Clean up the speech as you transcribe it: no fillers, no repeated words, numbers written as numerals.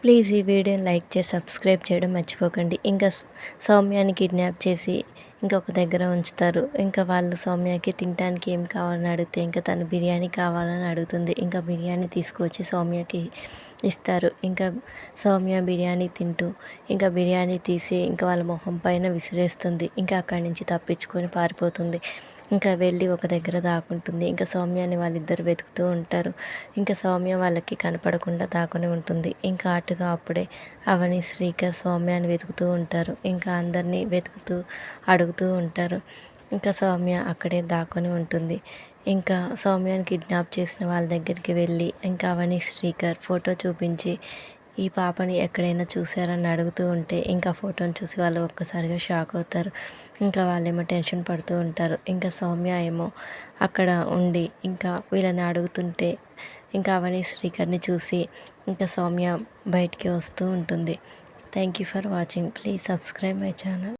Please ఈ వీడియోని like చేసి సబ్స్క్రైబ్ చేయడం మర్చిపోకండి. ఇంకా సౌమ్యాని కిడ్నాప్ చేసి ఇంకొక దగ్గర ఉంచుతారు. ఇంకా వాళ్ళు సౌమ్యకి తినటానికి ఏం కావాలని అడిగితే ఇంకా తను బిర్యానీ కావాలని అడుగుతుంది. ఇంకా బిర్యానీ తీసుకొచ్చి సౌమ్యకి ఇస్తారు. ఇంకా సౌమ్య బిర్యానీ తింటూ ఇంకా బిర్యానీ తీసి ఇంకా వాళ్ళ మొహం పైన విసిరేస్తుంది. ఇంకా అక్కడి నుంచి తప్పించుకొని పారిపోతుంది. ఇంకా వెళ్ళి ఒక దగ్గర దాక్కుంటుంది. ఇంకా సౌమ్యాని వాళ్ళిద్దరు వెతుకుతూ ఉంటారు. ఇంకా సౌమ్య వాళ్ళకి కనపడకుండా దాక్కుని ఉంటుంది. ఇంకా అటుగా అప్పుడే అవని, శ్రీకర్ సౌమ్యాని వెతుకుతూ ఉంటారు. ఇంకా అందరినీ వెతుకుతూ అడుగుతూ ఉంటారు. ఇంకా సౌమ్య అక్కడే దాక్కుని ఉంటుంది. ఇంకా సౌమ్యని కిడ్నాప్ చేసిన వాళ్ళ దగ్గరికి వెళ్ళి ఇంకా అవని, శ్రీకర్ ఫోటో చూపించి ఈ పాపని ఎక్కడైనా చూసారని అడుగుతూ ఉంటే ఇంకా ఫోటోని చూసి వాళ్ళు ఒక్కసారిగా షాక్ అవుతారు. ఇంకా వాళ్ళేమో టెన్షన్ పడుతూ ఉంటారు. ఇంకా సౌమ్య ఏమో అక్కడ ఉండి ఇంకా వీళ్ళని అడుగుతుంటే ఇంకా అవని, శ్రీకర్ని చూసి ఇంకా సౌమ్య బయటికి వస్తూ ఉంటుంది. Thank you for watching. Please subscribe my channel.